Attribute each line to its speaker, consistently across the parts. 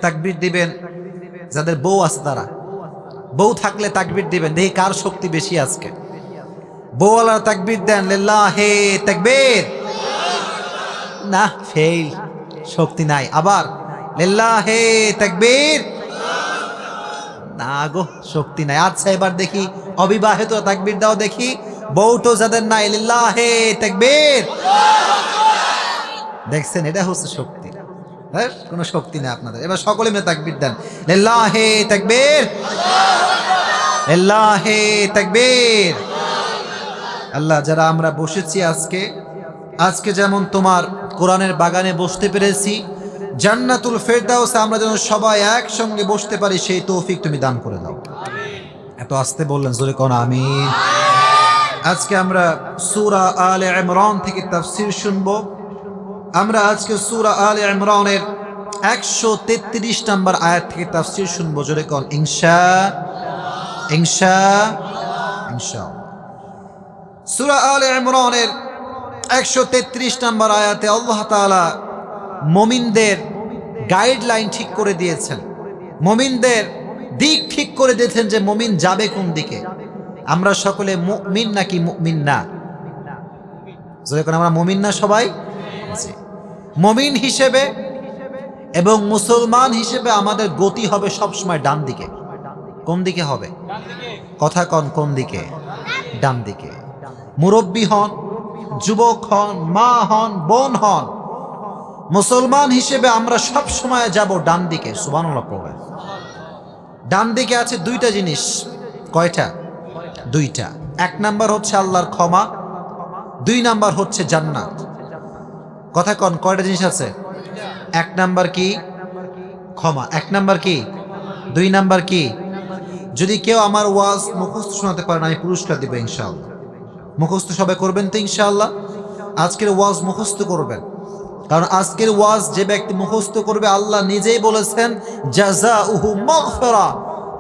Speaker 1: তাকবীর দিবেন যাদের বউ আছে তারা। বউ থাকলে তাকবীর দিবেন, দেখি কার শক্তি বেশি আজকে। বউওয়ালারা তাকবীর দেন, লিল্লাহে তাকবীর। না, ফেল, শক্তি নাই। আবার লিল্লাহে তাকবীর। না গো, শক্তি নাই। আচ্ছা এবার দেখি অবিবাহিত তাকবীর দাও দেখি। বউ তো যাদের নাই, লিল্লাহে তাকবীর। দেখছেন, এটা হচ্ছে শক্তি। হ্যাঁ, কোনো শক্তি নেই আপনাদের। এবার সকলে মিলে তাকবীর দেন, লিল্লাহে তাকবীর, লিল্লাহে তাকবীর। আল্লাহ, যারা আমরা বসেছি আজকে যেমন তোমার কোরআনের বাগানে বসতে পেরেছি, জান্নাতুল ফেরদাউসে আমরা যেন সবাই একসঙ্গে বসতে পারি, সেই তৌফিক তুমি দান করে দাও। এত আস্তে বললেন, জোরে কোন আমিন। আজকে আমরা সূরা আলে ইমরান থেকে তাফসীর শুনবো। আমরা আজকে সূরা আলে ইমরানের 133 নম্বর আয়াত থেকে তাফসীর শুনবো। জোরে কোন ইনশাআল্লাহ। সূরা আলে ইমরানের 133 নম্বর আয়াতে আল্লাহ তাআলা মুমিনদের গাইডলাইন ঠিক করে দিয়েছেন, মুমিনদের দিক ঠিক করে দিয়েছেন যে মুমিন যাবে কোন দিকে। আমরা সকলে মুমিন নাকি মুমিন না? যখন আমরা মুমিন না সবাই, মুমিন হিসেবে এবং মুসলমান হিসেবে আমাদের গতি হবে সবসময় ডান দিকে। কোন দিকে হবে? কথা কন, কোন দিকে? ডান দিকে। মুরব্বী হন, যুবক হন, মা হন, বোন হন, মুসলমান হিসেবে আমরা সব সময় যাব ডান দিকে। সুবহানাল্লাহ পড়বেন। ডান দিকে আছে দুইটা জিনিস। কয়টা? দুইটা। এক নাম্বার হচ্ছে আল্লাহর ক্ষমা, দুই নাম্বার হচ্ছে জান্নাত। কথা কন, কয়টা জিনিস আছে? এক নাম্বার কি? ক্ষমা। এক নাম্বার কি? দুই নাম্বার কি? যদি কেউ আমার ওয়াজ মুখস্থ শোনাতে পারেন, আমি পুরস্কার দিব ইনশাআল্লাহ। মুখস্থ সবাই করবেন তো ইনশাআল্লাহ? আজকের ওয়াজ মুখস্থ করবেন, কারণ আজকের ওয়াজ যে ব্যক্তি মুখস্থ করবে, আল্লাহ নিজেই বলেছেন জাযাউহু মাগফিরা,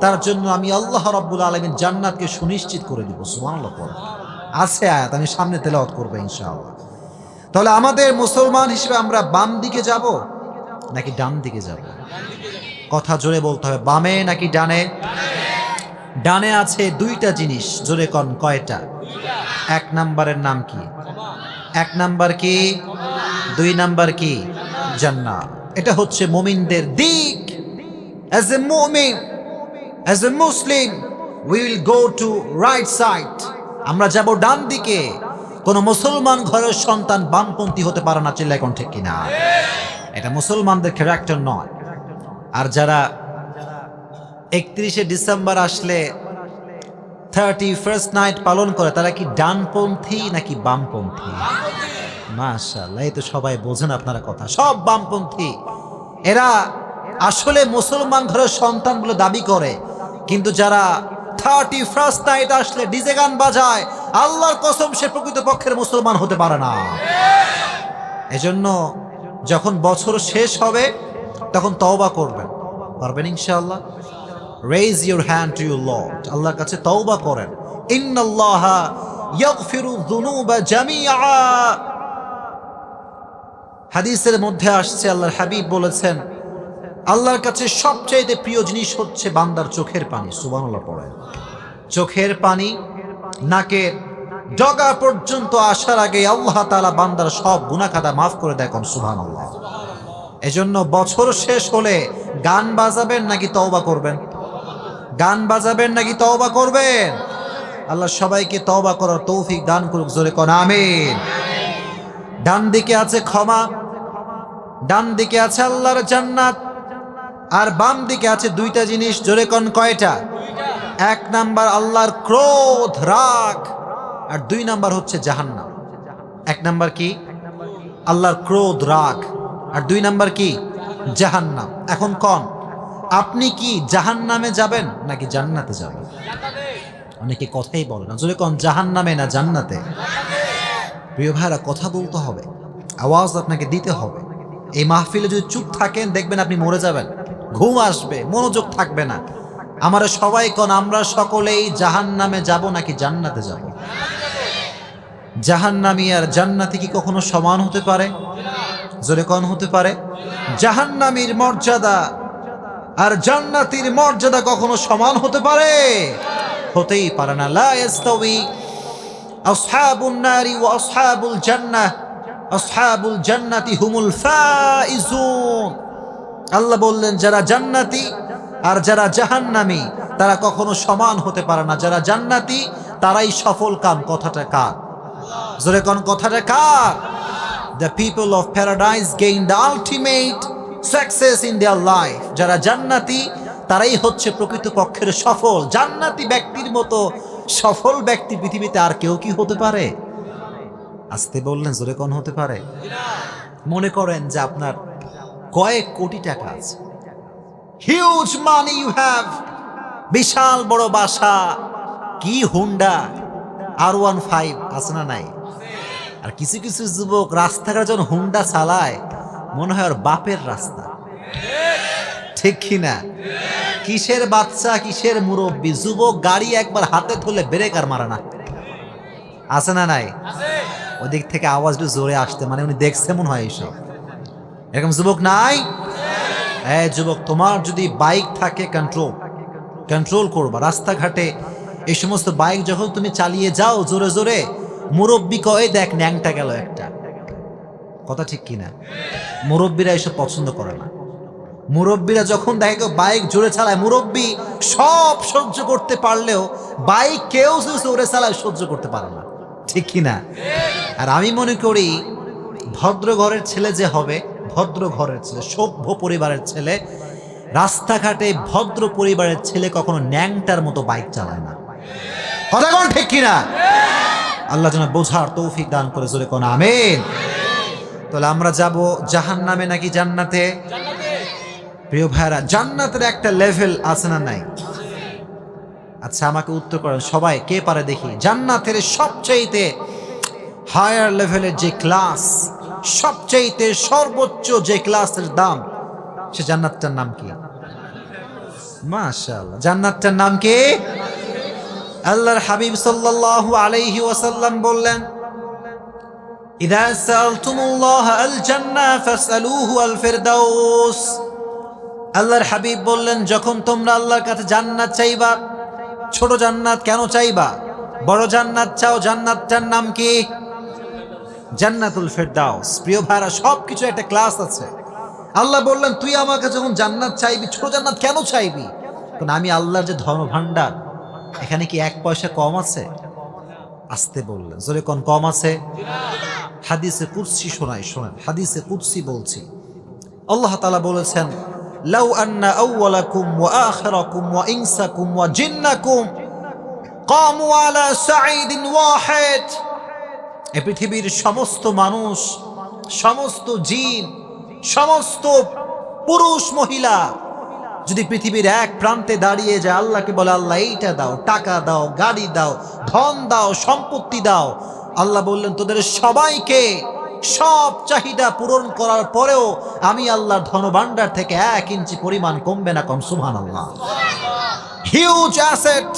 Speaker 1: তার জন্য আমি আল্লাহ রাব্বুল আলামিন জান্নাতকে সুনিশ্চিত করে দিব। সুবহানাল্লাহ। আছে আয়াত, আমি সামনে তেলাওয়াত করব ইনশাআল্লাহ। তাহলে আমাদের মুসলমান হিসেবে আমরা বাম দিকে যাব নাকি ডান দিকে যাব? কথা জোরে বলতে হবে, বামে নাকি ডানে? ডানে আছে দুইটা জিনিস। জোরে কন, কয়টা? এক নাম্বারের নাম কি? এক নাম্বার কি? দুই নাম্বার কি? জান্নাত। এটা হচ্ছে মুমিনদের দিক। As a mu'min, as a Muslim, we will go to right side. আমরা যাব ডান দিকে। কোন মুসলমান ঘরের সন্তান বামপন্থী হতে পারে না। চিল্লায় কোন ঠিক কিনা? এটা মুসলমানদের ক্যারেক্টার নয়। আর যারা 31শে ডিসেম্বর আসলে 31st নাইট পালন করে, তারা কি ডানপন্থী নাকি বামপন্থী? মাশাআল্লাহ, এই তো সবাই বোঝেন আপনারা কথা। সব বামপন্থী। এরা আসলে মুসলমান ঘরের সন্তান বলে দাবি করে, কিন্তু যারা 31st নাইট আসলে ডিজে গান বাজায়, আল্লাহর কসম সে প্রকৃতপক্ষের মুসলমান হতে পারে না। এজন্য যখন বছর শেষ হবে তখন তওবা করবেন, পারবেন ইনশাআল্লাহ। Raise your hand to your Lord. আল্লাহর কাছে তওবা করেন। ইন্নাল্লাহা ইয়াগফিরু যুনুবা জামিআ। হাদিসের মধ্যে আসছে, আল্লাহর হাবিব বলেছেন, আল্লাহর কাছে সবচেয়ে প্রিয় জিনিস হচ্ছে বান্দার চোখের পানি। সুবহানাল্লাহ পড়েন। চোখের পানি নাকের ডগা পর্যন্ত আসার আগে আল্লাহ তাআলা বান্দার সব গুনাহ খাতা মাফ করে দেন। সুবহানাল্লাহ। এজন্য বছর শেষ হলে গান বাজাবেন নাকি তওবা করবেন? গান বাজাবেন নাকি তওবা করবেন? আল্লাহ সবাইকে তওবা করার তৌফিক দান করুক। জোরে কোন আমিন। ডান দিকে আছে ক্ষমা, ডান দিকে আছে আল্লাহর জান্নাত, আর বাম দিকে আছে দুইটা জিনিস। জোরে কোন কয়টা? এক নাম্বার আল্লাহর ক্রোধ, রাগ, আর দুই নাম্বার হচ্ছে জাহান্নাম। এক নাম্বার কি? আল্লাহর ক্রোধ, রাগ, আর দুই নাম্বার কি? জাহান্নাম। এখন কোন, আপনি কি জাহান্নামে যাবেন নাকি জান্নাতে যাবেন? অনেকে কথাই বলে না। জোরে কোন, জাহান্নামে না জান্নাতে? প্রিয় ভাইরা, কথা বলতে হবে, আওয়াজ আপনাকে দিতে হবে। এই মাহফিলে যদি চুপ থাকেন, দেখবেন আপনি মরে যাবেন, ঘুম আসবে, মনোযোগ থাকবে না। আমরা সবাই কোন, আমরা সকলেই জাহান্নামে যাব নাকি জান্নাতে যাব? জাহান্নামী আর জান্নাতি কি কখনো সমান হতে পারে? জোরে কোন হতে পারে? জাহান্নামীর মর্যাদা আর জান্নাতীর মর্যাদা কখনো সমান হতে পারে? হতেই পারে না। লা ইস্তাওয়ি আসহাবুন নারি ওয়া আসহাবুল জান্নাহ, আসহাবুল জান্নাতি হুমুল ফাইজুন। আল্লাহ বললেন যারা জান্নাতি আর যারা জাহান্নামী তারা কখনো সমান হতে পারে না। যারা জান্নাতি তারাই সফল কাম। কথাটা কার? জোরে কোন কথাটা কার? The people of paradise gain the ultimate success in their life. যারা জান্নাতি তারাই হচ্ছে প্রকৃতপক্ষের সফল। জান্নাতি ব্যক্তির মতো সফল ব্যক্তি পৃথিবীতে আর কেউ কি হতে পারে? আসতে বললেন, জোরে কোন হতে পারে? মনে করেন যে আপনার কয়েক কোটি টাকা আছে, হিউজ মানি ইউ হ্যাভ, বিশাল বড় বাসা, কি হুন্ডা R15 আছে না নাই? আর কিছু কিছু যুবক রাস্তাঘাট যখন হুন্ডা চালায় মনে হয় ওর বাপের রাস্তা, ঠিক কিনা? কিসের বাচ্চা কিসের মুরব্বী, যুবক গাড়ি একবার হাতে ধরলে ব্রেক আর মারে না, আছে না নাই? ওদিক থেকে আওয়াজটা জোরে আসতে, মানে উনি দেখছে মনে হয় এইসব। এরকম যুবক নাই? হ্যাঁ যুবক, তোমার যদি বাইক থাকে কন্ট্রোল করবা। রাস্তাঘাটে এই সমস্ত বাইক যখন তুমি চালিয়ে যাও জোরে জোরে, মুরব্বী কয়ে দেখ ন্যাংটা গেল একটা, কথা ঠিক কিনা? মুরব্বীরা এসব পছন্দ করে না। মুরব্বীরা যখন দেখে কেউ বাইক জোরে চালায়, মুরব্বী সব সহ্য করতে পারলেও বাইক কেউ যদি জোরে চালায় সহ্য করতে পারে না, ঠিক কিনা? আর আমি মনে করি ভদ্র ঘরের ছেলে যে হবে, ভদ্র ঘরের ছেলে, সভ্য পরিবারের ছেলে, রাস্তাঘাটে ভদ্র পরিবারের ছেলে কখনো ন্যাংটার মতো বাইক চালায় না, কথা কোন ঠিক কিনা? আল্লাহ যেন বোঝার তৌফিক দান করে, জোরে কোন আমিন। তাহলে আমরা যাব জাহান্নামে নাকি জান্নাতে? প্রিয় ভাইরা, জান্নাতের একটা লেভেল আছে না নাই? আচ্ছা আমাকে উত্তর করেন সবাই, কে পারে দেখি। জান্নাতের সবচাইতে হায়ার লেভেলের যে ক্লাস, সবচাইতে সর্বোচ্চ যে ক্লাসের দাম, সে জান্নাতটার নাম কি? মাশাআল্লাহ, জান্নাতটার নাম কি? আল্লাহর হাবিব সাল্লাল্লাহু আলাইহি ওয়াসাল্লাম বললেন, ইযা সাআলতুমুল্লাহ আল জান্নাহ ফাসআলুহু আল ফিরদাউস। আল্লাহর হাবিব বললেন, যখন তোমরা আল্লাহর কাছে জান্নাত চাইবা, ছোট জান্নাত কেন চাইবা, বড় জান্নাত চাও, জান্নাতটার নাম কি? জান্নাতুল ফিরদাউস। প্রিয় ভাইরা, সবকিছু একটা ক্লাস আছে। আল্লাহ বললেন, তুই আমাকে যখন জান্নাত চাইবি, ছোট জান্নাত কেন চাইবি? কারণ আমি আল্লাহর যে ধর্ম ভান্ডার, এখানে কি এক পয়সা কম আছে? আসতে বললেন, জোরে কোন কম আছে? হাদিসে কুদসি শোনেন, হাদিসে কুদসি বলছি, আল্লাহ তাআলা বলেছেন, লাউ আন্না আউওয়ালাকুম ওয়া আখিরাকুম ওয়া ইনসাকুম ওয়া জিন্নাকুম কামু আলা সাঈদিন ওয়াহিদ। এই পৃথিবীর সমস্ত মানুষ, সমস্ত জিন, সমস্ত পুরুষ মহিলা যদি পৃথিবীর এক প্রান্তে দাঁড়িয়ে যায়, আল্লাহকে বলে, আল্লাহ এইটা দাও, টাকা দাও, গাড়ি দাও, ধন দাও, সম্পত্তি দাও, আল্লাহ বললেন তোদের সবাইকে সব চাহিদা পূরণ করার পরেও আমি আল্লাহর ধনভাণ্ডার থেকে 1 ইঞ্চি পরিমাণ কমবে না। কম সুবহানাল্লাহ। হিউজ অ্যাসেট,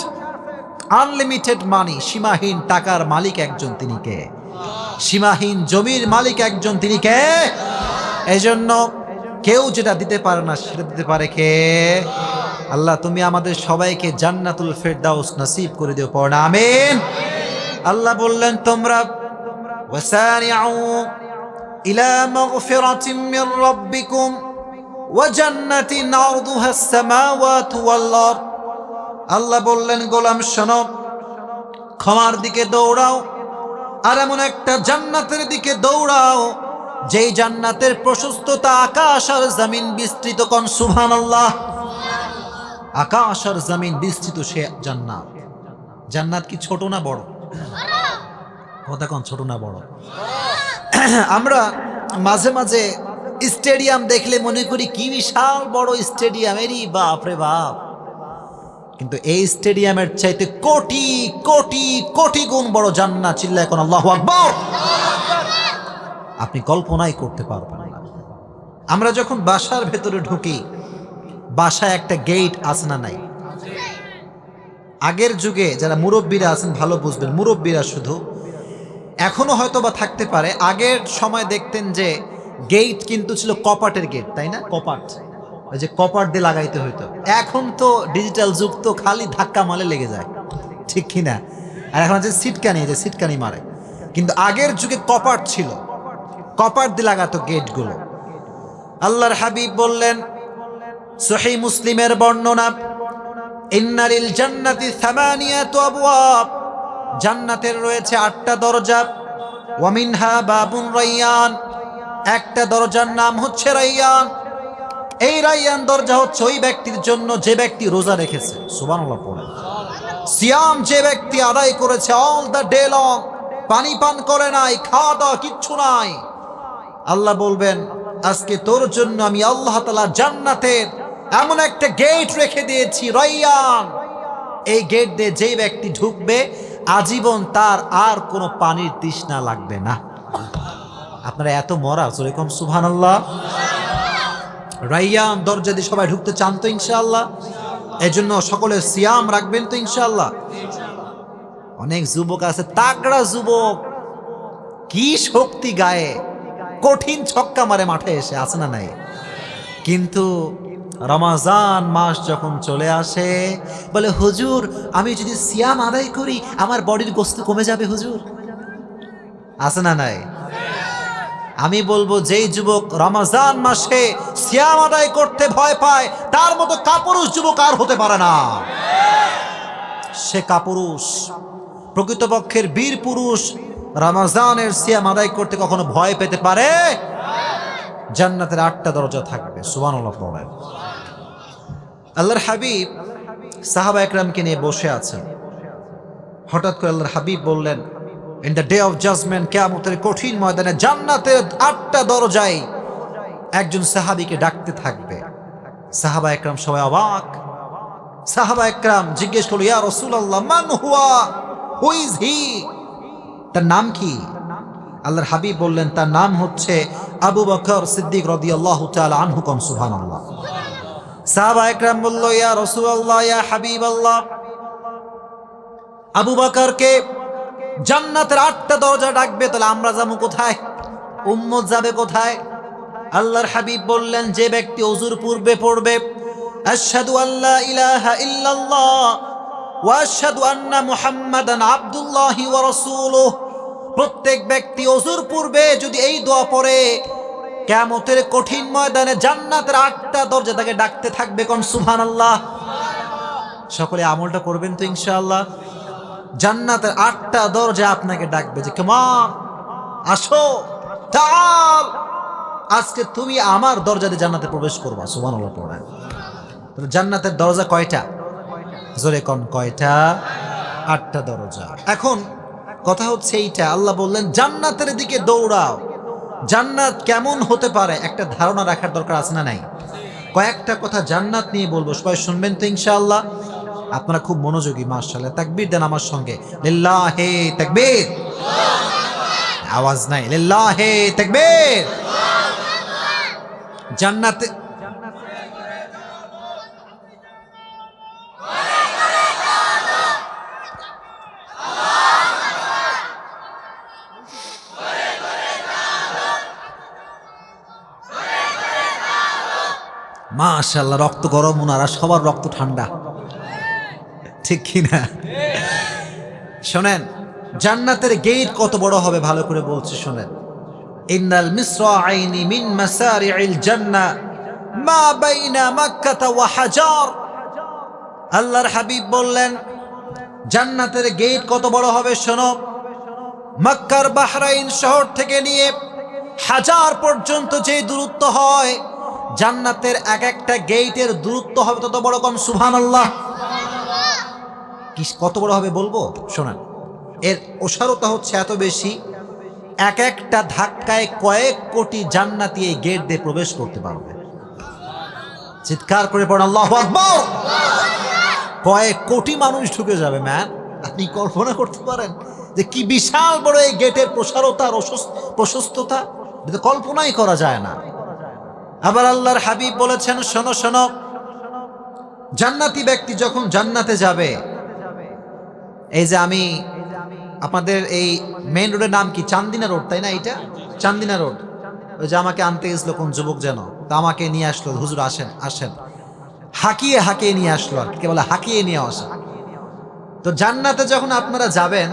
Speaker 1: আনলিমিটেড মানি, সীমাহীন টাকার মালিক একজন, তিনি কে? সীমাহীন জমির মালিক একজন, তিনি কে? এজন্য কেউ যেটা দিতে পারে না সেটা দিতে পারে কে? আল্লাহ, তুমি আমাদের সবাইকে জান্নাতুল ফিরদাউস নসিব করে দিও, পড়না আমিন। আল্লাহ বললেন, তোমরা ওয়াসারিউ ইলা মাগফিরাতিন মির রাব্বিকুম ওয়া জান্নাতিন আরদুহা আস-সামাওয়াতু ওয়াল আরদ। আল্লাহ বললেন, গোলাম শোনো, ক্ষমার দিকে দৌড়াও, আর এমন একটা জান্নাতের দিকে দৌড়াও যেই জান্নাতের প্রশস্ততা আকাশ আর জমিন বিস্তৃত। কোন সুবহানাল্লাহ। আকাশ আর জমিন বিস্তৃত সে জান্নাত। জান্নাত কি ছোট না বড়? কথা কোন, ছোট না বড়? আমরা মাঝে মাঝে স্টেডিয়াম দেখলে মনে করি কি বিশাল বড় স্টেডিয়াম, এরই বাপ রে বাপ। কিন্তু এই স্টেডিয়ামের চাইতে কোটি কোটি কোটি গুণ বড় জান্নাত। চিল্লায় কোন আল্লাহু আকবার। আপনি কল্পনাই করতে পারবেন না। আমরা যখন বাসার ভেতরে ঢুকি, বাসায় একটা গেট আছে না নাই? আগের যুগে যারা মুরব্বীরা আছেন ভালো বুঝবেন, মুরব্বীরা শুধু, এখনো হয়তো বা থাকতে পারে, আগের সময় দেখতেন যে গেট কিন্তু ছিল কপাটের গেট, তাই না? কপাট, ওই যে কপার দিয়ে লাগাইতে হইতো। এখন তো ডিজিটাল যুগ, তো খালি ধাক্কা মারলে লেগে যায়, ঠিক কিনা? আর এখন আছে সিটকানি, যে সিটকানি মারে। কিন্তু আগের যুগে কপার ছিল, কপার দিয়ে লাগাতো গেটগুলো। আল্লাহর হাবিব বললেন, সহিহ মুসলিমের বর্ণনা, ইন্না লিল জান্নাতি সামানিয়াতু আবওয়াব, জান্নাতের রয়েছে 8টা দরজা। ওয়া মিনহা বাবুন রায়্যান, একটা দরজার নাম হচ্ছে রায়্যান। এই রায়্যান দরজা হচ্ছে ওই ব্যক্তির জন্য যে ব্যক্তি রোজা রেখেছে। সুবহানাল্লাহ পড়ে। সিয়াম যে ব্যক্তি আদায় করেছে অল দ্য ডে লং, পানি পান করে নাই, খাওয়া দাওয়া কিচ্ছু নাই, আল্লাহ বলবেন আজকে তোর জন্য আমি আল্লাহ তাআলা জান্নাতের এমন একটা গেট রেখে দিয়েছি, রায়্যান। এই গেট দিয়ে যেই ব্যক্তি ঢুকবে আজীবন তার আর কোনো পানির তৃষ্ণা লাগবে না। আপনারা এত মরা, যেরকম সুবহানাল্লাহ। রায়্যান দরজা দিয়ে সবাই ঢুকতে চান তো ইনশাআল্লাহ? এই জন্য সকলে সিয়াম রাখবেন তো ইনশাআল্লাহ? অনেক যুবক আছে, তাগড়া যুবক, কি শক্তি গায়ে, কঠিন ছক্কা মারে মাঠে এসে, আছে না নাই? কিন্তু রমাজান মাস যখন চলে আসে বলে, হুজুর আমি যদি সিয়াম আদায় করি আমার বডির গোস্ত কমে যাবে হুজুর, আছে না নাই? আমি বলবো, যেই যুবক রমজান মাসে সিয়াম আদায় করতে ভয় পায় তার মতো কাপুরুষ যুবক আর হতে পারে না। সে কাপুরুষ। প্রকৃতপক্ষের বীর পুরুষ রমজানের সিয়াম আদায় করতে কখনো ভয় পেতে পারে? জান্নাতের 8টা দরজা থাকবে। সুবহানাল্লাহ পড়েন। আল্লাহর হাবিব সাহাবা একরামকে নিয়ে বসে আছেন। হঠাৎ করে আল্লাহর হাবিব বললেন, in the day of judgement, কিয়ামতের কঠিন ময়দানে জান্নাতের 8টা দরজায় একজন সাহাবীকে ডাকতে থাকবে। সাহাবা একরাম সবাই অবাক। সাহাবা একরাম জিজ্ঞেস করল, ইয়া রাসূলুল্লাহ, মান হুয়া, হু ইজ হি, তার নাম কি? আল্লাহর হাবিব বললেন, তার নাম হচ্ছে আবু বকর সিদ্দিক রাদিয়াল্লাহু তাআলা আনহু। কোন সুবহানাল্লাহ। সাহাবা একরাম বলল, ইয়া রাসূলুল্লাহ, ইয়া হাবিবাল্লাহ, আবু বকরকে জান্নাতের 8টা দরজা ডাকবে, তাহলে আমরা যাবো কোথায়? উম্মত যাবে কোথায়? আল্লাহর হাবিব বললেন, যে ব্যক্তি ওযুর পূর্বে পড়বে আশহাদু আল্লা ইলাহা ইল্লাল্লাহ ওয়া আশহাদু আন্না মুহাম্মাদান আবদুল্লাহি ওয়া রাসূলুহু, প্রত্যেক ব্যক্তি ওযুর পূর্বে যদি এই দোয়া পড়ে কিয়ামতের কঠিন ময়দানে জান্নাতের 8টা দরজা তাকে ডাকতে থাকবে। কোন সুবহানাল্লাহ। সকলে আমলটা করবেন তো ইনশাআল্লাহ? জান্নাতের 8টা দরজা আপনাকে ডাকবে যে, কামান, আসো, তাআল, আজকে তুমি আমার দরজা দিয়ে জান্নাতে প্রবেশ করবা। সুবহানাল্লাহ পড়েন। তাহলে জান্নাতের দরজা কয়টা? জোরে কোন, কয়টা? 8টা দরজা। এখন কথা হচ্ছে এইটা, আল্লাহ বললেন জান্নাতের দিকে দৌড়াও। জান্নাত কেমন হতে পারে একটা ধারণা রাখার দরকার আছে না নাই? কয়েকটা কথা জান্নাত নিয়ে বলবো, সবাই শুনবেন তো ইনশাআল্লাহ? আপনারা খুব মনোযোগী, মাশাআল্লাহ। তাকবীর দেন আমার সঙ্গে, লিল্লাহি তাকবীর। আওয়াজ নাই, লিল্লাহি তাকবীর। জান্নাতে মাশাআল্লাহ, রক্ত গরম, ওনারা সবার রক্ত ঠান্ডা, ঠিক কিনা? শোনেন, জান্নাতের গেট কত বড় হবে ভালো করে বলছি, শোনেন। ইন্নাল মিসরাআইনি মিন মাসারি'ল জান্নাহ মা বাইনা মক্কা ওয়া হাজার। আল্লাহর হাবিব বললেন জান্নাতের গেট কত বড় হবে শোনো। মক্কার বাহরাইন শহর থেকে নিয়ে হাজার পর্যন্ত যে দূরত্ব হয়, জান্নাতের এক একটা গেটের দূরত্ব হবে তত বড়। কম সুবহানাল্লাহ। কি কত বড় হবে বলবো, শোনেন। এর ওসারতা হচ্ছে এত বেশি, এক একটা ধাক্কায় কয়েক কোটি জান্নাতি এই গেট দিয়ে প্রবেশ করতে পারবে। চিৎকার করে পড়েন আল্লাহু আকবার। কয়েক কোটি মানুষ ঢুকে যাবে। ম্যান, আপনি কল্পনা করতে পারেন যে কি বিশাল বড় এই গেটের প্রসারতা আর প্রশস্ততা? এটা কল্পনাই করা যায় না। আবার আল্লাহর হাবিব বলেছেন, শোনো শোনো, জান্নাতি ব্যক্তি যখন জান্নাতে যাবে, এই যে আমি আপনাদের এই মেইন রোডের নাম কি? চান্দিনা রোড, তাই না? এটা চান্দিনা রোড। ওই যে আমাকে আনতে গেছিল কোন যুবক যেন, তা আমাকে নিয়ে আসলো, হুজুর আসেন আসেন, হাঁকিয়ে হাঁকিয়ে নিয়ে আসলো, আর কি বলে হাঁকিয়ে নিয়ে আসা। তো জান্নাতে যখন আপনারা যাবেন,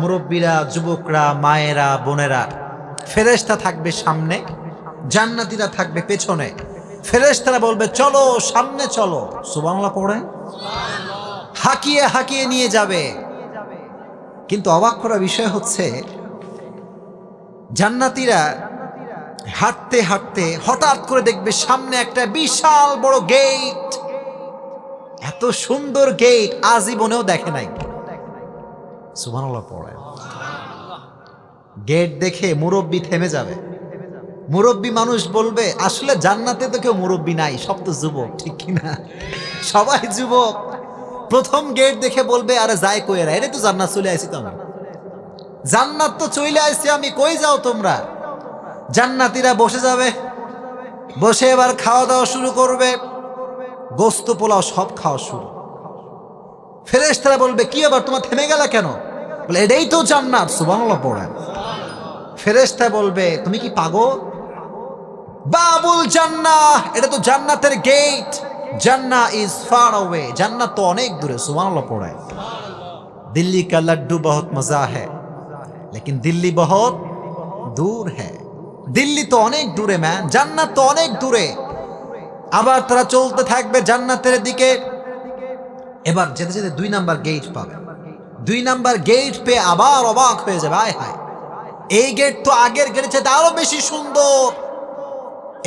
Speaker 1: মুরব্বীরা, যুবকরা, মায়েরা, বোনেরা, ফেরেশতা থাকবে সামনে, জান্নাতীরা থাকবে পেছনে। ফেরেশতারা বলবে চলো সামনে চলো, সুবহানাল্লাহ পড়ে, হাঁকিয়ে হাঁকিয়ে নিয়ে যাবে। কিন্তু অবাক করা বিষয় হচ্ছে, জান্নাতীরা হাঁটতে হাঁটতে হঠাৎ করে দেখবে সামনে একটা বিশাল বড় গেট। এত সুন্দর গেট আজীবনেও দেখে নাই। সুবহানাল্লাহ পড়ে। গেট দেখে মুরব্বি থেমে যাবে। মুরব্বি মানুষ বলবে আসলে জান্নাতে তো কেউ মুরব্বি নাই, সব তো যুবক, ঠিক কিনা? সবাই যুবক। প্রথম গেট দেখে বলবে আরে যাই কইরা, এটা তো জান্নাত, চলে আসি তো আমি, জান্নাত তো চলে আসছি আমি, কই যাও তোমরা? জান্নাতীরা বসে যাবে, বসে এবার খাওয়া দাওয়া শুরু করবে, গোস্ত পোলাও সব খাওয়া শুরু। ফেরেশতারা বলবে কি আবার তোমার থেমে গেলা কেন? বলে এটাই তো জান্নাত, সুবহানাল্লাহ পড়েন। ফেরেশতা বলবে তুমি কি পাগল? বাবুল জান্নাহ, এটা তো জান্নাতের gate, Jannah is far away, জান্নাত তো অনেক দূরে, সুবহানাল্লাহ পড়েন। দিল্লি কা লাড্ডু বহুত মজা হ্যায়, লেকিন দিল্লি বহুত দূর হ্যায়। দিল্লি তো অনেক দূরে ম্যান, জান্নাত তো অনেক দূরে। আবার তারা চলতে থাকবে জান্নাতের দিকে। এবার যেতে যেতে 2 নাম্বার গেট পাবে। 2 নাম্বার গেট পেয়ে আবার অবাক হয়ে যাবে, আয় হায়, এই গেট তো আগের গেটের চাইতে আরো বেশি সুন্দর।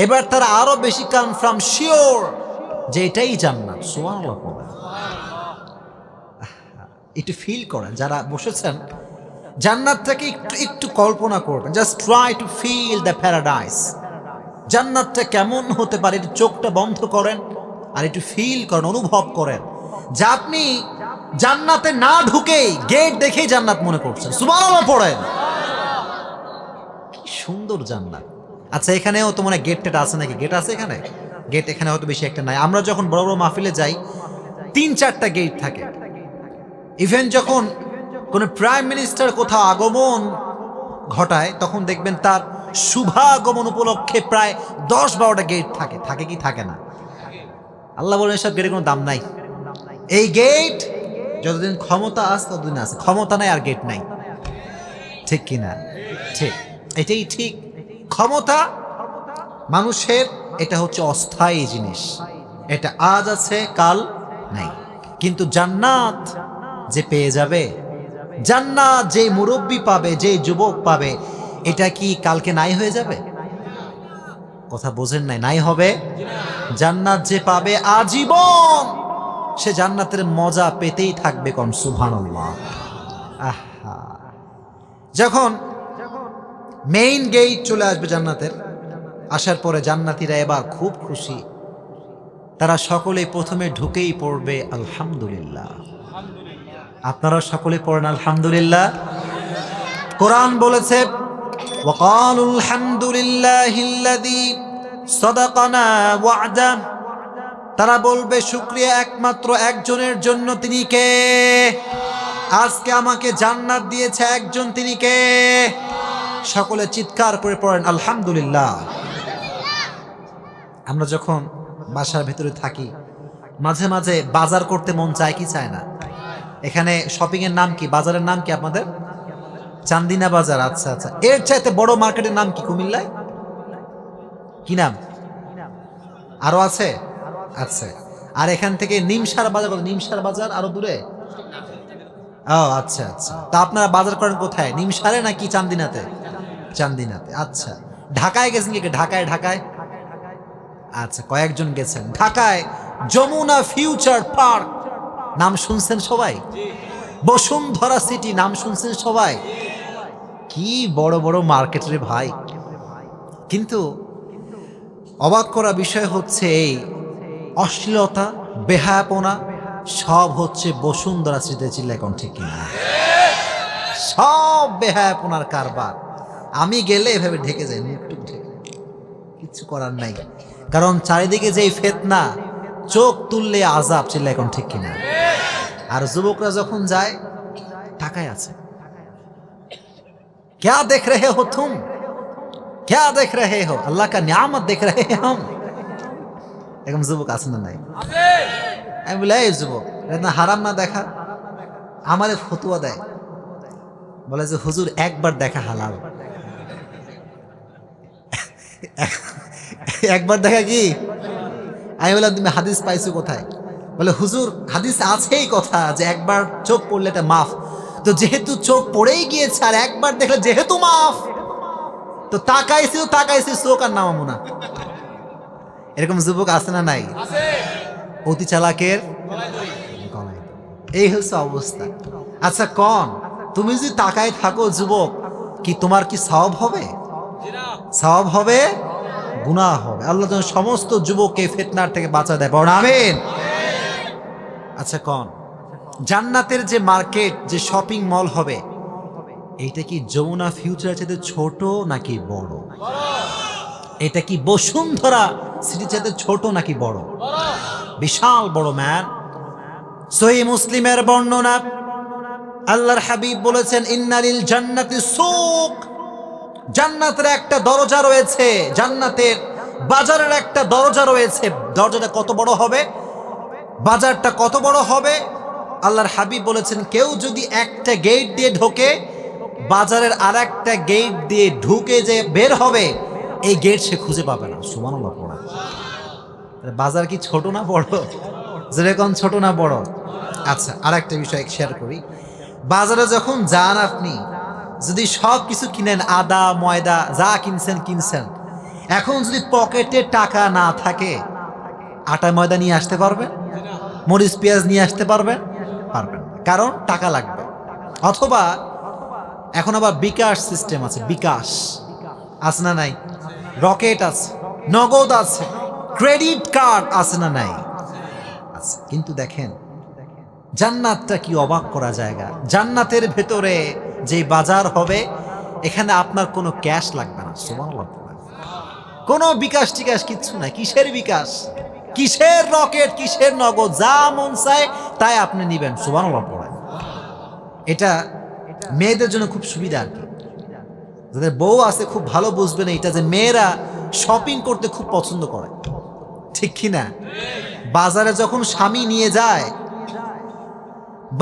Speaker 1: এবার তারা আরো বেশি কনফার্ম শিওর যে এটাই জান্নাত, সুবহানাল্লাহ। একটু ফিল করেন, যারা বসেছেন জান্নাতটাকে একটু একটু কল্পনা করবেন, just try to feel the paradise. জান্নাতটা কেমন হতে পারে, একটু চোখটা বন্ধ করেন আর একটু ফিল করেন, অনুভব করেন যে আপনি জান্নাতে না ঢুকেই গেট দেখেই জান্নাত মনে করছেন, সুবহানাল্লাহ পড়েন। কি সুন্দর জান্নাত। আচ্ছা এখানেও তো মনে হয় গেট টেট আছে নাকি? গেট আছে এখানে? গেট এখানে হয়তো বেশি একটা নাই। আমরা যখন বড় বড় মাহফিলে যাই 3-4টা গেট থাকে। ইভেন যখন কোন প্রাইম মিনিস্টার কোথাও আগমন ঘটায় তখন দেখবেন তার শুভাগমন উপলক্ষে প্রায় 10-12টা গেট থাকে। থাকে কি থাকে না? আল্লাহ বলেন এসব গেটের কোনো দাম নাই। এই গেট যতদিন ক্ষমতা আছে ততদিন আছে, ক্ষমতা নাই আর গেট নাই, ঠিক কিনা? ঠিক, এটাই ঠিক। ক্ষমতা মানুষের, এটা হচ্ছে অস্থায়ী জিনিস, এটা আজ আছে কাল নাই। কিন্তু জান্নাত যে পেয়ে যাবে, জান্নাত যে মুরব্বি পাবে, যে যুবক পাবে, এটা কি কালকে নাই হয়ে যাবে? কথা বোঝেন নাই? নাই হবে। জান্নাত যে পাবে আজীবন, সে জান্নাতের মজা পেতেই থাকবে, কোন সুবহানাল্লাহ। আহা, যখন মেইন গেট চলে আসবে জান্নাতের, আসার পরে জান্নাতীরা এবার খুব খুশি। তারা সকলে প্রথমে ঢুকেই পড়বে আলহামদুলিল্লাহ। আপনারা সকলে পড়েন আলহামদুলিল্লাহ। কোরআন বলেছে ওয়াকালুল হামদুলিল্লাহিল্লাযী সাদাকানা ওয়া'দা, তারা বলবে শুকরিয়া একমাত্র একজনের জন্য, তিনি কে? আজকে আমাকে জান্নাত দিয়েছে একজন, তিনি কে? সকলে চিৎকার করে পড়েন আলহামদুলিল্লাহ। আমরা যখন বাসার ভেতরে থাকি মাঝে মাঝে বাজার করতে মন চায় কি চায় না? এখানে শপিং এর নাম কি, বাজারের নাম কি আপনাদের? চান্দিনা বাজার। আচ্ছা আচ্ছা, এর চাইতে বড় মার্কেটের নাম কি কুমিল্লায়? কি নাম? আরো আছে? আচ্ছা, আর এখান থেকে নিমসার বাজার, নিমসার বাজার আরো দূরে। ও আচ্ছা আচ্ছা, তা আপনারা বাজার করেন কোথায়, নিমসারে নাকি চান্দিনাতে? চান্দিনাতে। আচ্ছা, ঢাকায় গেছেন কি? ঢাকায়, ঢাকায় আচ্ছা কয়েকজন গেছেন। ঢাকায় যমুনা ফিউচার পার্ক নাম শুনছেন সবাই? বসুন্ধরা সিটি নাম শুনছেন সবাই? কি বড় বড় মার্কেট রে ভাই। কিন্তু অবাক করা বিষয় হচ্ছে এই অশ্লীলতা, বেহায়াপনা সব হচ্ছে বসুন্ধরা সিটিতে। চিল্লায় কোন ঠিক কিনা? সব বেহায়াপনার কারবার। আমি গেলে এভাবে ঢেকে যাই, মুখটুক ঢেকে, কিচ্ছু করার নাই, কারণ চারিদিকে যেই ফিতনা, চোখ তুললে আযাব। চিল্লায় কোন ঠিক কিনা? আর যুবকরা যখন যায় তাকায় আছে, ক্যা দেখ রহে হো তুম, क्या देख रहे हो, अल्लाह का नियामत देख रहे हैं हम। এরকম যুবক আছে না নাই? আমি বলে এই যুবক, এটা হারাম না দেখা? আমারে ফতোয়া দেয়, বলে যে হুজুর একবার দেখা হালাল। একবার দেখা কি? আমি বললাম তুমি হাদিস পাইছো কোথায়? বলে হুজুর হাদিস আছেই কথা যে একবার চোখ পড়লে এটা মাফ। তো যেহেতু চোখ পড়েই গিয়েছে আর একবার দেখলে যেহেতু মাফ, তো তাকাইছি চোখ আর নামাবো না। এরকম যুবক আছে না নাই? অতি চালাকের গলায়। এই হচ্ছে অবস্থা। আচ্ছা কোন তুমি যদি তাকায় থাকো যুবক, কি তোমার কি সওয়াব হবে? সওয়াব হবে, গুনাহ হবে। আল্লাহ যেন সমস্ত যুবককে ফিতনার থেকে বাঁচা দেয়, পড়ুন আমিন। আচ্ছা কোন জান্নাতের যে মার্কেট, যে শপিং মল হবে, এইটা কি যমুনা ফিউচার চাইতে ছোট নাকি বড়? এটা কি বসুন্ধরা সিটি চাইতে ছোট নাকি বড়? বিশাল বড় ম্যান। সহিহ মুসলিমের বর্ণনা, আল্লাহর হাবিব বলেছেন ইন্নালিল জান্নাতি সুক, জান্নাতের একটা দরজা রয়েছে, জান্নাতের বাজারের একটা দরজা রয়েছে। দরজাটা কত বড় হবে, বাজারটা কত বড় হবে? আল্লাহর হাবিব বলেছেন কেউ যদি একটা গেট দিয়ে ঢোকে, বাজারের আর একটা গেট দিয়ে ঢুকে যে বের হবে, এই গেট সে খুঁজে পাবে না। সুবহানাল্লাহ পড়া। বাজার কি ছোট না বড়? যেরকম ছোট না বড়? আচ্ছা আর একটা বিষয় শেয়ার করি। বাজারে যখন যান আপনি, যদি সব কিছু কিনেন, আদা ময়দা যা কিনছেন, এখন যদি পকেটে টাকা না থাকে, আটা ময়দা নিয়ে আসতে পারবেন? মরিচ পেঁয়াজ নিয়ে আসতে পারবেন? পারবেন না, কারণ টাকা লাগবে। অথবা এখন আবার বিকাশ সিস্টেম আছে, বিকাশ আছে না নাই? রকেট আছে, নগদ আছে, ক্রেডিট কার্ড আছে না নাই? আছে। কিন্তু দেখেন জান্নাতটা কি অবাক করা জায়গা। জান্নাতের ভেতরে যে বাজার হবে, এখানে আপনার কোনো ক্যাশ লাগবে না। সুবহানাল্লাহ। কোনো বিকাশ টিকাশ কিচ্ছু নাই। কিসের বিকাশ, কিসের রকেট, কিসের নগদ? যা মন চায় তাই আপনি নিবেন। সুবহানাল্লাহ পড়েন। এটা মেয়েদের জন্য খুব সুবিধা আর কি। যাদের বউ আছে খুব ভালো বুঝবেন এটা, যে মেয়েরা শপিং করতে খুব পছন্দ করে, ঠিক কি না? বাজারে যখন স্বামী নিয়ে যায়,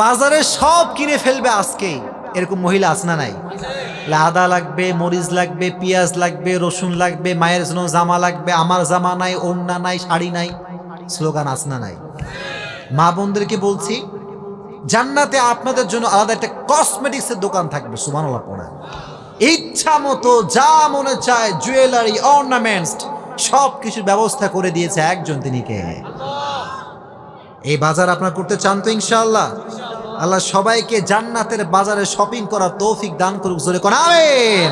Speaker 1: বাজারে সব কিনে ফেলবে আজকেই, এরকম মহিলা আছে না নাই? আদা লাগবে, মরিচ লাগবে, পেঁয়াজ লাগবে, রসুন লাগবে, মায়ের জন্য জামা লাগবে, আমার জামা নাই, ওড়না নাই, শাড়ি নাই, স্লোগান আছে না নাই? মা বোনদেরকে বলছি, জান্নাতে আপনাদের জন্য আলাদা একটা কসমেটিক্সের দোকান থাকবে। সুবহানাল্লাহ পড়া। ইচ্ছা মতো যা মনে চায়, জুয়েলারি, অর্নামেন্টস সব কিছুর ব্যবস্থা করে দিয়েছে একজন, তিনি কে? এই বাজার আপনার করতে চান তো? ইনশাআল্লাহ। আল্লাহ সবাইকে জান্নাতের বাজারে শপিং করার তৌফিক দান করুক। জোরে কোন আমিন।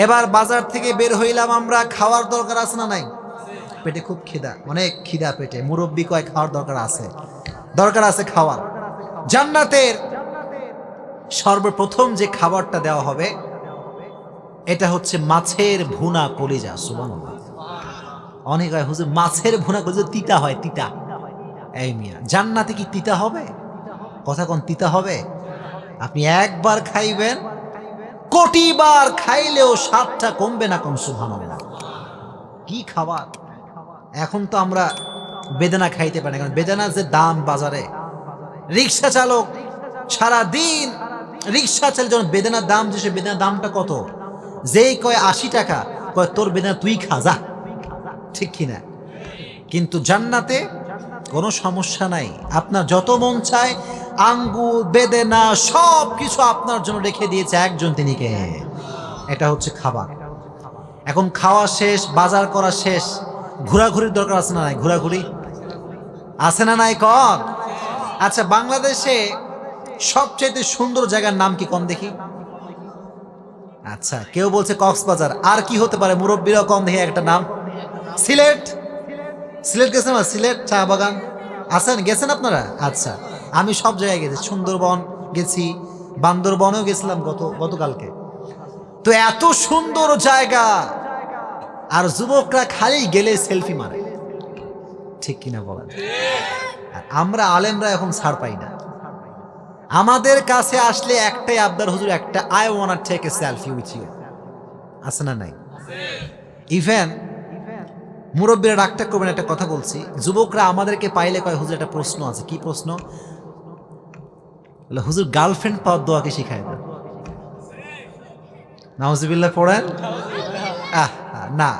Speaker 1: এবার বাজার থেকে বের হইলাম আমরা, খাওয়ার দরকার আছে না নাই? পেটে খুব খিদা, অনেক খিদা পেটে। মুরব্বি কয় খাওয়ার দরকার আছে খাওয়ার। জান্নাতের সর্বপ্রথম যে খাবারটা দেওয়া হবে, এটা হচ্ছে মাছের ভুনা কলিজা। সুবহানাল্লাহ। অনেক হয় হুজুর মাছের ভুনা কলিজা তিতা হয়, তিতা। এই মিয়া, জান্নাতে কি তিতা হবে? কথা কোন তিতা হবে? আপনি একবার খাইবেন, কোটিবার খাইলেও স্বাদটা কমবে না কোন। সুবহানাল্লাহ। কি খাবার! এখন তো আমরা বেদানা খাইতে পারি না, কারণ বেদানার যে দাম বাজারে। রিক্সা চালক সারা দিন রিক্সা চালিয়ে যখন বেদানার দাম, যে সে বেদানার দামটা কত, যেই কয় 80 টাকা, কয় তোর বেদানা তুই খা যা, ঠিক কিনা? কিন্তু জান্নাতে কোনো সমস্যা নাই। আপনার যত মন চায় আঙ্গুর, বেদেনা সব কিছু আপনার জন্য রেখে দিয়েছে একজন, তিনি কে? এটা হচ্ছে খাবার। এখন খাওয়া শেষ, বাজার করা শেষ, ঘোরাঘুরির দরকার আছে না নাই? ঘোরাঘুরি আছে না নাই কন? আচ্ছা বাংলাদেশে সবচেয়ে সুন্দর জায়গার নাম কি কন দেখি? আচ্ছা কেউ বলছে কক্সবাজার, আর কি হতে পারে? মুরব্বীরা কম দেখি একটা নাম। সিলেট গেছেন? সিলেট চা বাগান আছেন, গেছেন আপনারা? আচ্ছা আমি সব জায়গায় গেছি, সুন্দরবন গেছি, বান্দরবনেও গেছিলাম গতকালকে। তো এত সুন্দর জায়গা, আর যুবকরা খালি গেলে সেলফি মারে, ঠিক কিনা বলেন? আর আমরা আলেমরা এখন ছাড় পাই না। আমাদের কাছে আসলে একটাই আবদার, হুজুর একটা I want to take a selfie with you, আছে না নাই? ইভেন মুরব্বীরা রাগটা করবেন, একটা কথা বলছি, যুবকরা আমাদেরকে পাইলে কয় হুজুর একটা প্রশ্ন আছে। কি প্রশ্ন? হুজুর গার্লফ্রেন্ড পাওয়ার দোয়াকে শিখায় দেন। নাউজুবিল্লাহ পড়েন। না,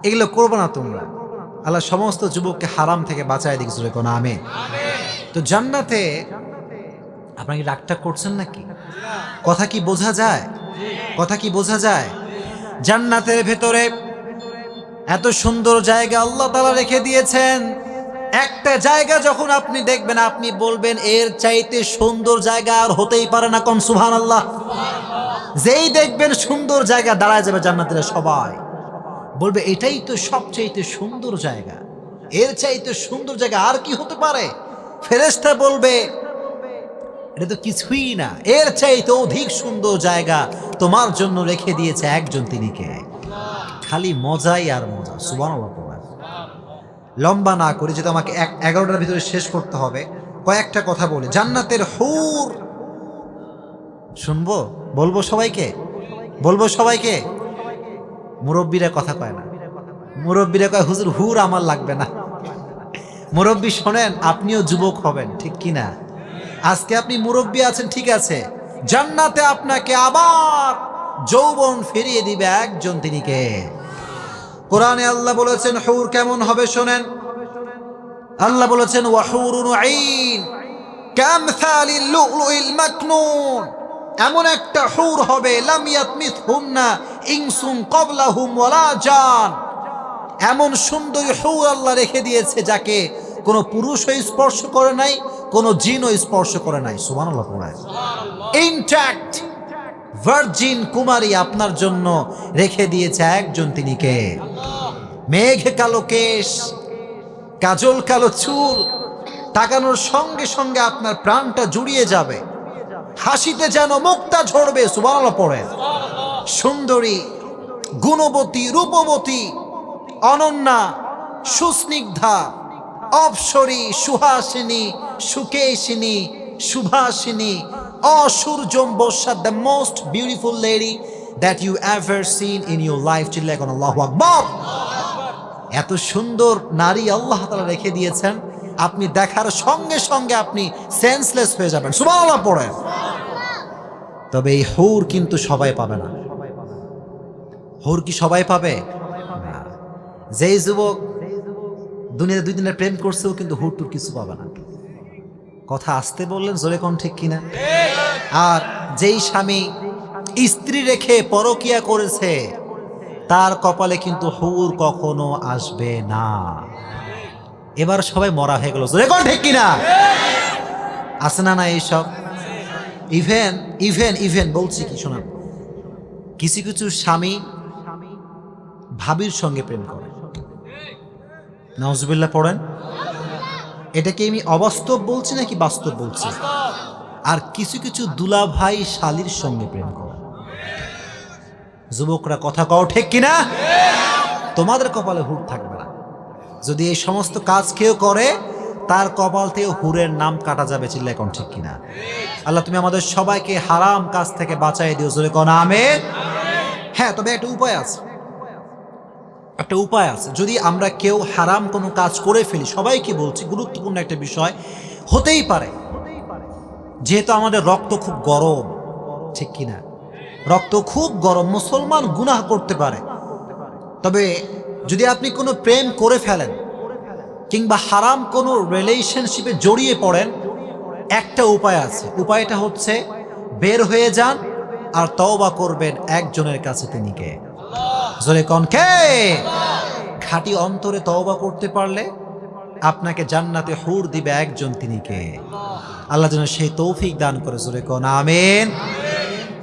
Speaker 1: এগুলো করবো না তোমরা। আল্লাহ সমস্ত যুবককে হারাম থেকে বাঁচায় দিক, জোরে কোন আমিন। তো জান্নাতে আপনারা কি রাগটা করছেন নাকি? কথা কি বোঝা যায়? কথা কি বোঝা যায়? জান্নাতের ভেতরে এত সুন্দর জায়গা আল্লাহ তাআলা রেখে দিয়েছেন। একটা জায়গা যখন আপনি দেখবেন, আপনি বলবেন এর চাইতে সুন্দর জায়গা আর হতেই পারে না। কোন সুবহানাল্লাহ। যেই দেখবেন সুন্দর জায়গা, দাঁড়ায় যাবে জান্নাতীরা সবাই, বলবে এটাই তো সবচাইতে সুন্দর জায়গা, এর চাইতে সুন্দর জায়গা আর কি হতে পারে? ফেরেশতা বলবে এটা তো কিছুই না, এর চাইতে অধিক সুন্দর জায়গা তোমার জন্য রেখে দিয়েছে একজন, তিনি কে? খালি মজাই আর মজা। সুবহানাল্লাহ। লম্বা না করে, যেহেতু আমাকে 11টার ভিতরে শেষ করতে হবে, কয়েকটা কথা বলি। জান্নাতের হুর শুনবো, বলবো সবাইকে। মুরব্বীরা কথা কয় না, মুরব্বীরা কয় হুজুর হুর আমার লাগবে না। মুরব্বী শোনেন, আপনিও যুবক হবেন, ঠিক কি না? আজকে আপনি মুরব্বী আছেন, ঠিক আছে, জান্নাতে আপনাকে আবার যৌবন ফিরিয়ে দিবে একজন, তিনি কে? কোরআনে আল্লাহ বলেছেন হুর কেমন হবে শোনেন। আল্লাহ বলেছেন ওয়াহুরুন আইন কামসালিল লুলুইল মাকনুন, এমন একটা হুর হবে লাম ইয়াতমিসহুন্না ইনসুন ক্বাবলাহুম ওয়ালা জান। এমন সুন্দরী হুর আল্লাহ রেখে দিয়েছে যাকে কোনো পুরুষও স্পর্শ করে নাই, কোনো জিনও স্পর্শ করে নাই। সুবহানাল্লাহ। ইনট্যাক্ট ভার্জিন কুমারী আপনার জন্য রেখে দিয়েছে একজন, তিনি কে? মেঘ কালো কেশ, কাজল কালো চুল, তাকানোর সঙ্গে সঙ্গে আপনার প্রাণটা জুড়িয়ে যাবে, হাসিতে যেন মুক্তা ঝরবে। সুবহানাল্লাহ পড়েন। সুন্দরী, গুণবতী, রূপবতী, অনন্যা, সুস্নিগ্ধা, অপসরী, সুহাসিনী, সুকেশিনী, সুভাষিনী, অসূর্যম বর্ষা, the most beautiful lady that you ever seen in your life. চিল্লায় কোন আল্লাহু আকবার। এত সুন্দর নারী আল্লাহ তাআলা রেখে দিয়েছেন, আপনি দেখার সঙ্গে সঙ্গে আপনি সেন্সলেস হয়ে যাবেন। সুবহানাল্লাহ পড়েন। তবে এই হুর কিন্তু সবাই পাবে না। হুর কি সবাই পাবে? যেই যুবক দুনিয়াতে 2 দিনের প্রেম করছেও কিন্তু হুর টুর কিছু পাবে না। কথা আসতে বললেন, জোরে কোন ঠিক কিনা? আর যেই স্বামী স্ত্রী রেখে পরকিয়া করেছে, তার কপালে কিন্তু হুর কখনো আসবে না। এবার সবাই মরা হয়ে গেল, জোরে কোন ঠিক কিনা? আছে না এইসব? ইভেন বলছি কি শোনান, কিছু কিছু স্বামী ভাবির সঙ্গে প্রেম করে। নাউজুবিল্লাহ পড়েন। এটাকে আমি অবাস্তব বলছি নাকি বাস্তব বলছি? আর কিছু কিছু দুলাভাই শালীর সঙ্গে প্রেম করে। যুবকরা কথা কও ঠিক কিনা? তোমাদের কপালে হুর থাকবে না। যদি এই সমস্ত কাজ কেউ করে, তার কপাল থেকে হুরের নাম কাটা যাবে। চিল্লায় কোন ঠিক কিনা? আল্লাহ তুমি আমাদের সবাইকে হারাম কাজ থেকে বাঁচাই দিও, জোরে কোন আমিন। হ্যাঁ, তবে একটা উপায় আছে। যদি আমরা কেউ হারাম কোনো কাজ করে ফেলি, সবাইকে বলছি, গুরুত্বপূর্ণ একটা বিষয়, হতেই পারে যেহেতু আমাদের রক্ত খুব গরম, ঠিক কিনা? রক্ত খুব গরম, মুসলমান গুনাহ করতে পারে। তবে যদি আপনি কোনো প্রেম করে ফেলেন কিংবা হারাম কোনো রিলেশনশিপে জড়িয়ে পড়েন, একটা উপায় আছে। উপায়টা হচ্ছে বের হয়ে যান আর তওবা করবেন একজনের কাছে, তিনি কে? জোরে কোন কে? খাঁটি অন্তরে তওবা করতে পারলে আপনাকে জান্নাতে হুর দিবে একজন, তিনি কে? আল্লাহ যেন সেই তৌফিক দান করে, জোরে কোন আমিন।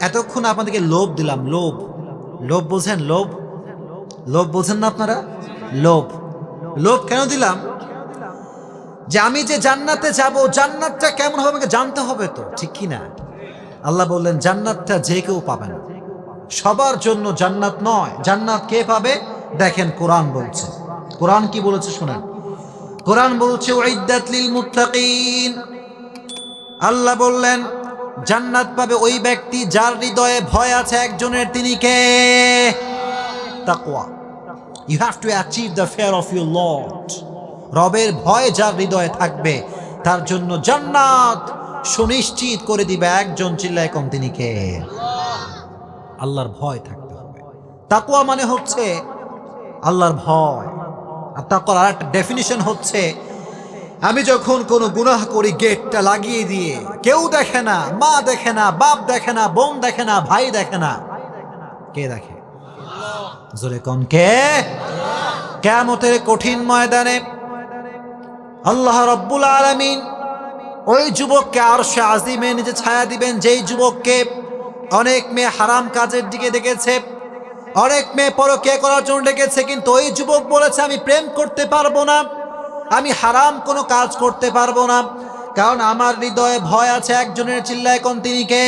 Speaker 1: এতক্ষণ আপনাদেরকে লোভ দিলাম। লোভ বোঝেন? লোভ বোঝেন না আপনারা? লোভ কেন দিলাম? যে আমি যে জান্নাতে যাব, জান্নাতটা কেমন হবে আমাকে জানতে হবে তো, ঠিক কি না? আল্লাহ বললেন জান্নাতটা যে কেউ পাবে না, সবার জন্য জান্নাত নয়। জান্নাত কে পাবে? দেখেন কোরআন বলছে। কোরআন কি বলেছে শুনেন। কোরআন বলছে উইদ্দাত লিল মুত্তাকিন। আল্লাহ বললেন জান্নাত পাবে ওই ব্যক্তি যার হৃদয়ে ভয় আছে একজনের, তিনি কে? তাকওয়া। You have to achieve the fear of your lord. রবের ভয় যার হৃদয়ে থাকবে তার জন্য জান্নাত সুনিশ্চিত করে দিবে একজন, চিল্লায় কম তিনি কে? আল্লাহর ভয় থাকতে হবে। তাকওয়া মানে হচ্ছে আল্লাহর ভয়। আর তাকওয়ার আরেকটা ডেফিনিশন হচ্ছে, আমি যখন কোনো গুনাহ করি গেটটা লাগিয়ে দিয়ে, কেউ দেখে না, মা দেখে না, বাপ দেখে না, বোন দেখে না, ভাই দেখে না, কে দেখে? জোরে কোন কে? কিয়ামতের কঠিন ময়দানে আল্লাহ রাব্বুল আলামিন ওই যুবককে আরশে আজিমে নিজে ছায়া দিবেন, যেই যুবককে অনেক মেয়ে হারাম কাজের দিকে ডেকেছে, অনেক মেয়ে পরকীয়া করার জন্য ডেকেছে, কিন্তু ওই যুবক বলেছে আমি প্রেম করতে পারবো না, আমি হারাম কোনো কাজ করতে পারবো না, কারণ আমার হৃদয়ে ভয় আছে একজনের, চিল্লায় কোন তিনি কে?